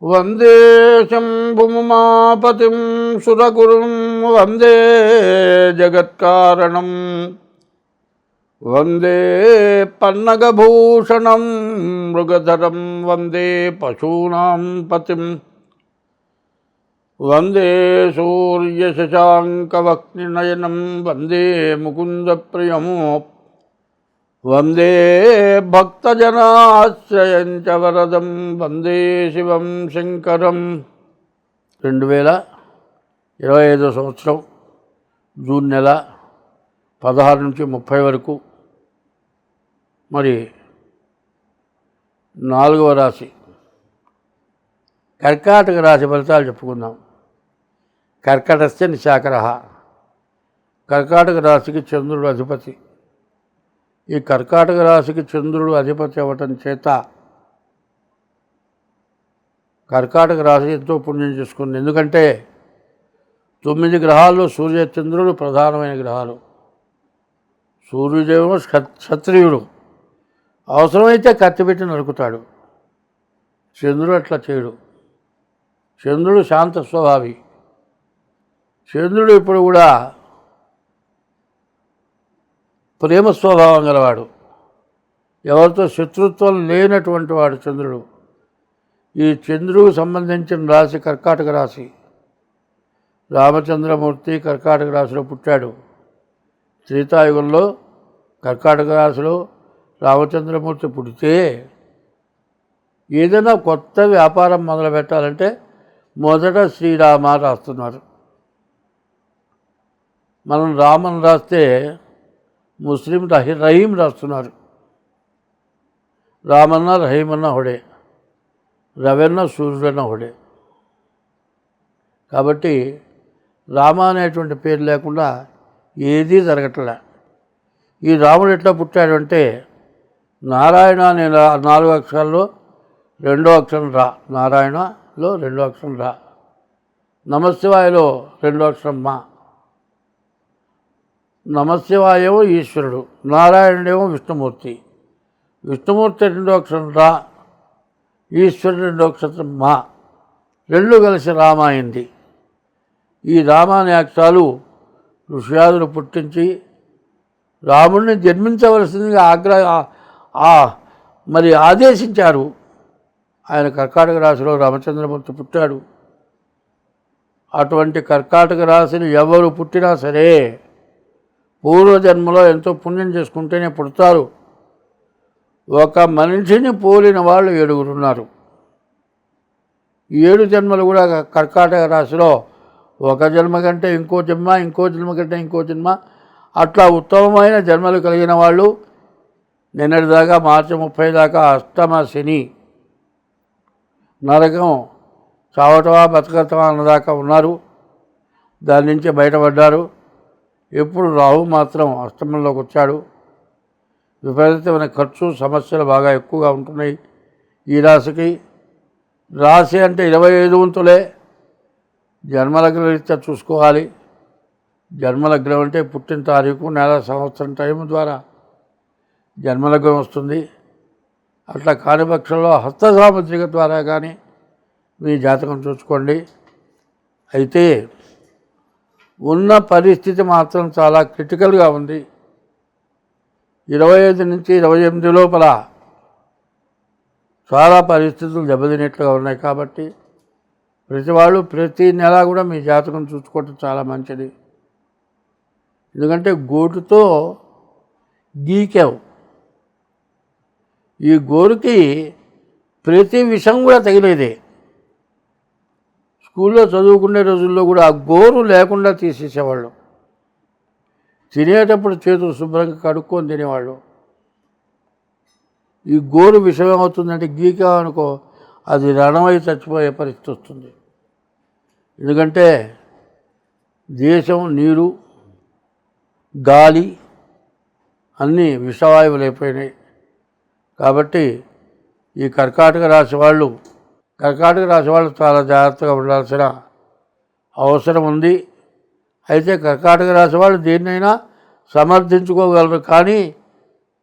వందే శంభుమాపతిం సురగురుం వందే జగత్కారణం వందే పన్నగభూషణం మృగధరం వందే పశూనాం పతిం వందే సూర్యశశాంకవక్నినయనం వందే ముకుందప్రియం వందే భక్తజనాశ్రయం చ వరదం వందే శివం శంకరం. 2025 సంవత్సరం జూన్ నెల 16 నుంచి 30 వరకు మరి 4వ రాశి కర్కాటక రాశి ఫలితాలు చెప్పుకుందాం. కర్కటస్య నిశాకరః. కర్కాటక రాశికి చంద్రుడు అధిపతి. ఈ కర్కాటక రాశికి చంద్రుడు అధిపతి అవ్వటం చేత కర్కాటక రాశి ఎంతో పుణ్యం చేసుకుంది. ఎందుకంటే 9 గ్రహాల్లో సూర్య చంద్రుడు ప్రధానమైన గ్రహాలు. సూర్యుడేమో క్షత్రియుడు, అవసరమైతే కత్తిపెట్టి నరుకుతాడు. చంద్రుడు అట్లా చేయడు. చంద్రుడు శాంత స్వభావి. చంద్రుడు ఇప్పుడు కూడా ప్రేమ స్వభావం గలవాడు. ఎవరితో శత్రుత్వం లేనటువంటి వాడు చంద్రుడు. ఈ చంద్రుడికి సంబంధించిన రాశి కర్కాటక రాశి. రామచంద్రమూర్తి కర్కాటక రాశిలో పుట్టాడు. త్రేతాయుగంలో కర్కాటక రాశిలో రామచంద్రమూర్తి పుడితే ఏదైనా కొత్త వ్యాపారం మొదలు పెట్టాలంటే మొదట శ్రీరామ రాస్తున్నారు. మనం రామన్ రాస్తే ముస్లిం రహీం రాస్తున్నారు. రామన్న రహీమన్న హొడే, రవెన్న సూర్యుడన్న హొడే. కాబట్టి రామ అనేటువంటి పేరు లేకుండా ఏదీ జరగట్లే. ఈ రాముడు ఎట్లా పుట్టాడు అంటే నారాయణ అనే 4 అక్షరాల్లో 2వ అక్షరం రా. నారాయణలో 2వ అక్షరం రా. నమశివాయలో 2వ అక్షరం మా. నమశివాయేమో ఈశ్వరుడు, నారాయణుడేమో విష్ణుమూర్తి. విష్ణుమూర్తి 2వ అక్షరం రా, ఈశ్వరుడు 2వ అక్షరం మా. 2 కలిసి రామ అయింది. ఈ రామ అనే అక్షరాలు ఋషియాదులు పుట్టించి రాముడిని జన్మించవలసిందిగా మరి ఆదేశించారు. ఆయన కర్కాటక రాశిలో రామచంద్రమూర్తి పుట్టాడు. అటువంటి కర్కాటక రాశిని ఎవరు పుట్టినా సరే పూర్వజన్మలో ఎంతో పుణ్యం చేసుకుంటేనే పుడతారు. ఒక మనిషిని పోలిన వాళ్ళు 7 ఉన్నారు. 7 జన్మలు కూడా కర్కాటక రాశిలో ఒక జన్మ కంటే ఇంకో జన్మ, ఇంకో జన్మ కంటే ఇంకో జన్మ, అట్లా ఉత్తమమైన జన్మలు కలిగిన వాళ్ళు నిన్నటిదాకా మార్చి 30 దాకా అష్టమ శని నరకం చావటమా బతకటమా అన్నదాకా ఉన్నారు. దాని నుంచి బయటపడ్డారు. ఎప్పుడు రాహు మాత్రం అష్టమంలోకి వచ్చాడు. విపరీతమైన ఖర్చు సమస్యలు బాగా ఎక్కువగా ఉంటున్నాయి ఈ రాశికి. రాశి అంటే 25 వంతులే. జన్మలగ్న రీత్యా చూసుకోవాలి. జన్మలగ్నం అంటే పుట్టిన తారీఖు, నెల, సంవత్సరం టైం ద్వారా జన్మలగ్నం వస్తుంది. అట్లా కాని పక్షంలో హస్త సాముద్రిక ద్వారా కానీ మీ జాతకం చూసుకోండి. అయితే ఉన్న పరిస్థితి మాత్రం చాలా క్రిటికల్గా ఉంది. 25 నుంచి 28 లోపల చాలా పరిస్థితులు దెబ్బతినేట్లుగా ఉన్నాయి. కాబట్టి ప్రతి వాళ్ళు ప్రతి నెల కూడా మీ జాతకం చూసుకోవటం చాలా మంచిది. ఎందుకంటే గోటుతో గీకావు. ఈ గోరుకి ప్రతి విషయం కూడా తగిలేదే. స్కూల్లో చదువుకునే రోజుల్లో కూడా ఆ గోరు లేకుండా తీసేసేవాళ్ళు. తినేటప్పుడు చేతులు శుభ్రంగా కడుక్కొని తినేవాళ్ళు. ఈ గోరు విషయం ఏమవుతుందంటే గీకామనుకో అది రణమై చచ్చిపోయే పరిస్థితి వస్తుంది. ఎందుకంటే దేశం, నీరు, గాలి అన్నీ విషవాయువులు అయిపోయినాయి. కాబట్టి ఈ కర్కాటక రాశి వాళ్ళు చాలా జాగ్రత్తగా ఉండాల్సిన అవసరం ఉంది. అయితే కర్కాటక రాశి వాళ్ళు దేన్నైనా సమర్థించుకోగలరు. కానీ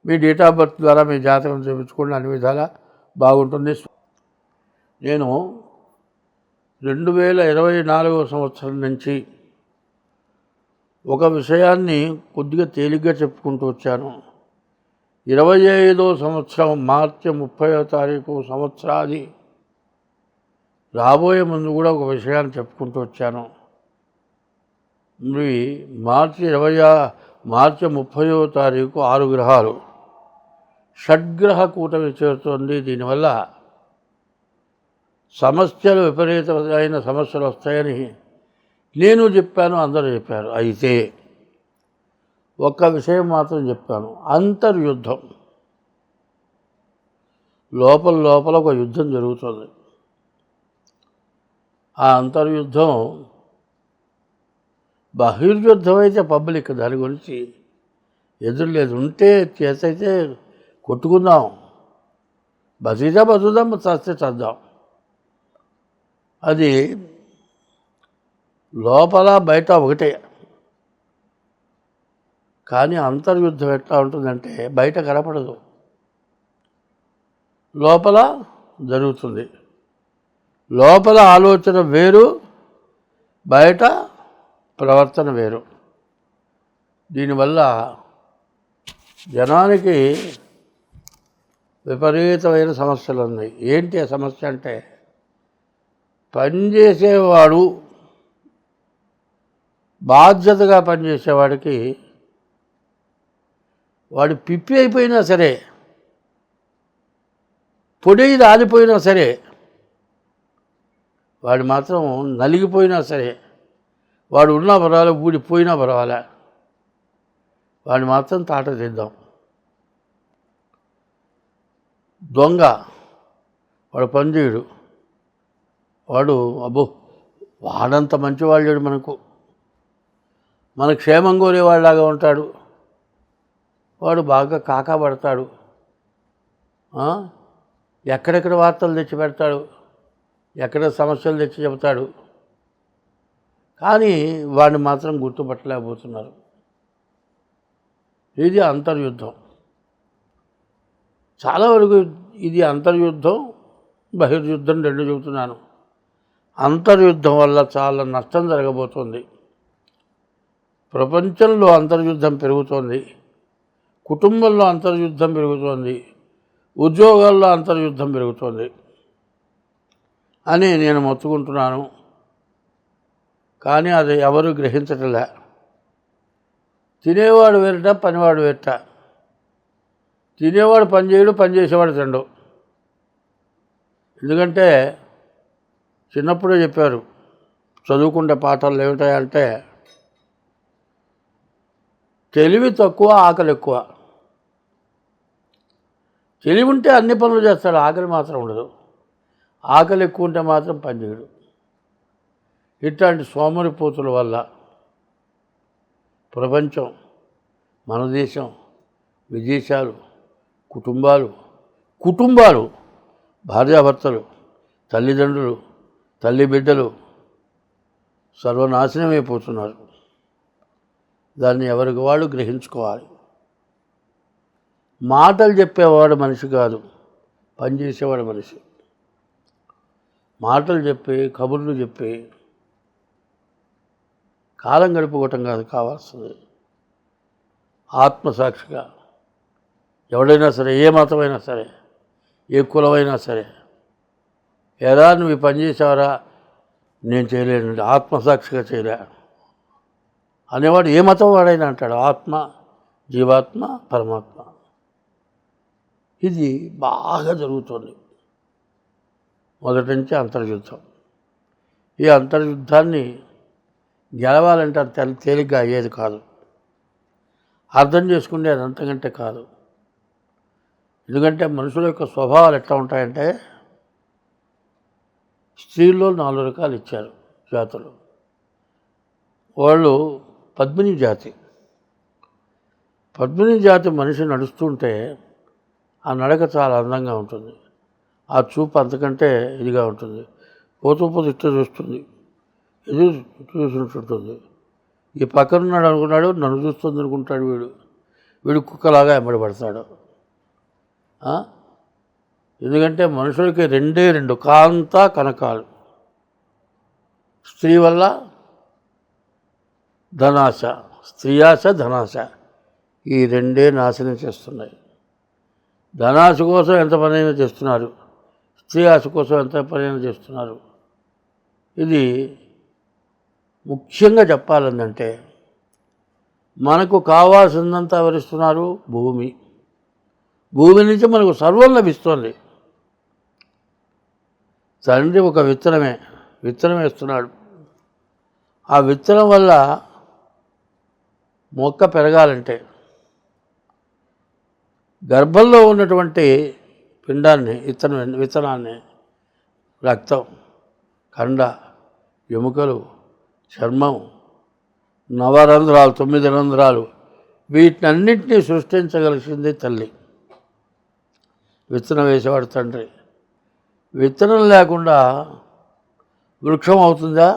మీ డేట్ ఆఫ్ బర్త్ ద్వారా మీ జాతకం చూపించుకోండి, అన్ని విధాలా బాగుంటుంది. నేను 2024 సంవత్సరం నుంచి ఒక విషయాన్ని కొద్దిగా తేలిగ్గా చెప్పుకుంటూ వచ్చాను. 25వ సంవత్సరం మార్చి 30వ తారీఖు సంవత్సరాది రాబోయే ముందు కూడా ఒక విషయాన్ని చెప్పుకుంటూ వచ్చాను. మరి మార్చి 30వ తారీఖు 6 గ్రహాలు షడ్గ్రహ కూటమి చేరుతోంది. దీనివల్ల సమస్యలు విపరీతమైన సమస్యలు వస్తాయని నేను చెప్పాను, అందరూ చెప్పారు. అయితే ఒక్క విషయం మాత్రం చెప్పాను, అంతర్యుద్ధం. లోపల ఒక యుద్ధం జరుగుతుంది. ఆ అంతర్యుద్ధం బహిర్యుద్ధం అయితే పబ్లిక్, దాని గురించి ఎదురులేదు. ఉంటే చేసైతే కొట్టుకుందాం, బతికితే బతుకుదాం, చస్తే చద్దాం. అది లోపల బయట ఒకటే. కానీ అంతర్యుద్ధం ఎట్లా ఉంటుందంటే బయట కనపడదు, లోపల జరుగుతుంది. లోపల ఆలోచన వేరు, బయట ప్రవర్తన వేరు. దీనివల్ల జనానికి విపరీతమైన సమస్యలు ఉన్నాయి. ఏంటి ఆ సమస్య అంటే, పనిచేసేవాడు, బాధ్యతగా పనిచేసేవాడికి వాడు పిప్పి అయిపోయినా సరే, పొడి రాలిపోయినా సరే, వాడు మాత్రం నలిగిపోయినా సరే, వాడు ఉన్నా పర్వాలే, ఊడిపోయినా పర్వాలే, వాడు మాత్రం తాట తీద్దాం. దొంగ, వాడు పనిచేయడు, వాడు అబ్బో వాడంత మంచివాళ్ళు మన క్షేమం కోరేవాళ్ళలాగా ఉంటాడు. వాడు బాగా కాకాపడతాడు, ఎక్కడెక్కడ వార్తలు తెచ్చి పెడతాడు, ఎక్కడ సమస్యలు తెచ్చి చెబుతాడు. కానీ వాడిని మాత్రం గుర్తుపట్టలేకపోతున్నారు. ఇది అంతర్యుద్ధం. చాలా వరకు ఇది అంతర్యుద్ధం, బహిర్యుద్ధం రెండు చెబుతున్నాను. అంతర్యుద్ధం వల్ల చాలా నష్టం జరగబోతోంది. ప్రపంచంలో అంతర్యుద్ధం పెరుగుతోంది, కుటుంబంలో అంతర్యుద్ధం పెరుగుతోంది, ఉద్యోగాల్లో అంతర్యుద్ధం పెరుగుతోంది అని నేను మొత్తుకుంటున్నాను. కానీ అది ఎవరు గ్రహించటలే. తినేవాడు వేరట, పనివాడు వేరట. తినేవాడు పని చేయడు, పని చేసేవాడు తినడు. ఎందుకంటే చిన్నప్పుడే చెప్పారు, చదువుకుంటే పాఠాలు ఏమిటాయంటే, తెలివి తక్కువ, ఆకలి ఎక్కువ. తెలివి ఉంటే అన్ని పనులు చేస్తాడు, ఆకలి మాత్రం ఉండదు. ఆకలి ఎక్కువ ఉంటే మాత్రం పని చేయడు. ఇట్లాంటి సోమరిపోతుల వల్ల ప్రపంచం, మన దేశం, విదేశాలు, కుటుంబాలు, భార్యాభర్తలు, తల్లిదండ్రులు, తల్లి బిడ్డలు సర్వనాశనమైపోతున్నారు. దాన్ని ఎవరికి వాళ్ళు గ్రహించుకోవాలి. మాటలు చెప్పేవాడు మనిషి కాదు, పనిచేసేవాడు మనిషి. మాటలు చెప్పి, కబుర్లు చెప్పి కాలం గడుపుకోవటం కాదు కావాల్సింది. ఆత్మసాక్షిగా ఎవడైనా సరే, ఏ మతమైనా సరే, ఏ కులమైనా సరే, ఎలా నువ్వు ఈ పని చేసావరా, నేను చేయలేను, ఆత్మసాక్షిగా చేయలే అనేవాడు ఏ మతం వాడైనా అంటాడు. ఆత్మ, జీవాత్మ, పరమాత్మ. ఇది బాగా జరుగుతుంది మొదటి నుంచి అంతర్యుద్ధం. ఈ అంతర్యుద్ధాన్ని గెలవాలంటే అంత తేలిగ్గా అయ్యేది కాదు. అర్థం చేసుకునేది అంతకంటే కాదు. ఎందుకంటే మనుషుల యొక్క స్వభావాలు ఎట్లా ఉంటాయంటే, స్త్రీల్లో 4 రకాలు ఇచ్చారు జాతులు. వాళ్ళు పద్మిని జాతి. పద్మిని జాతి మనిషి నడుస్తుంటే ఆ నడక చాలా అందంగా ఉంటుంది, ఆ చూపు అంతకంటే ఇదిగా ఉంటుంది. పోతూ ఇట్ట చూస్తుంది, ఇది చూస్తుంటుంది. ఈ పక్కనున్నాడు అనుకున్నాడు, నన్ను చూస్తుంది అనుకుంటాడు. వీడు కుక్కలాగా ఎమ్మడిపడతాడు. ఎందుకంటే మనుషులకి 2 కాంత కనకాలు. స్త్రీ వల్ల ధనాశ, స్త్రీ ఆశ, ధనాశ ఈ రెండే నాశనం చేస్తున్నాయి. ధనాశ కోసం ఎంత పనైనా చేస్తున్నారు, స్త్రీ ఆశ కోసం ఎంత పనైనా చేస్తున్నారు. ఇది ముఖ్యంగా చెప్పాలంటే మనకు కావాల్సిందంతా ఎవరిస్తున్నారు? భూమి. భూమి నుంచి మనకు సర్వం లభిస్తుంది. తండ్రి ఒక విత్తనం వేస్తున్నాడు. ఆ విత్తనం వల్ల మొక్క పెరగాలంటే గర్భంలో ఉన్నటువంటి పిండాన్ని, విత్తనాన్ని, రక్తం, కండ, ఎముకలు, చర్మం, నవరంధ్రాలు, 9 రంధ్రాలు, వీటినన్నింటినీ సృష్టించగలిసింది తల్లి. విత్తనం వేసేవాడు తండ్రి. విత్తనం లేకుండా వృక్షం అవుతుందా?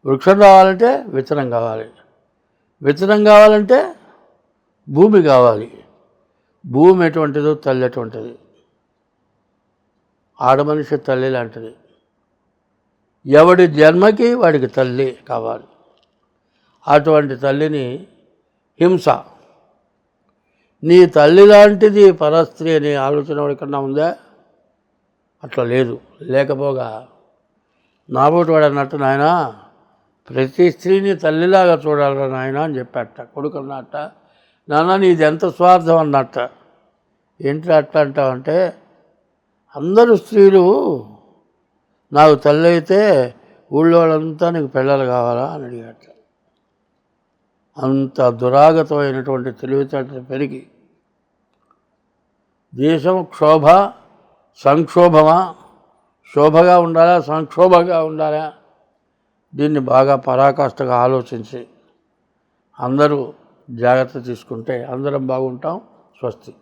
వృక్షం కావాలంటే విత్తనం కావాలి. విత్తనం కావాలంటే భూమి కావాలి. భూమి ఎటువంటిదో తల్లి అటువంటిది. ఆడమనిషి తల్లి లాంటిది. ఎవడి జన్మకి వాడికి తల్లి కావాలి. అటువంటి తల్లిని హింస. నీ తల్లి లాంటిది పరస్త్రీ అనే ఆలోచన ఎవరికన్నా ఉందా? అట్లా లేదు. లేకపోగా నాబోటి వాడు అన్నట్టు, నాయన ప్రతి స్త్రీని తల్లిలాగా చూడాలరా నాయన అని చెప్పాట. కొడుకు అన్నట్ట, నాన్న నీది ఎంత స్వార్థం అన్నట్ట. ఏంటి అట్లా అంటావంటే, అందరూ స్త్రీలు నాకు తల్లి అయితే ఊళ్ళో వాళ్ళంతా నీకు పిల్లలు కావాలా అని అడిగాట. అంత దురాగతమైనటువంటి తెలివితేటలు పెరిగి దేశం క్షోభ, సంక్షోభమా, శోభగా ఉండాలా, సంక్షోభంగా ఉండాలా, దీన్ని బాగా పరాకాష్ఠగా ఆలోచించి అందరూ జాగ్రత్త తీసుకుంటే అందరం బాగుంటాం. స్వస్తి.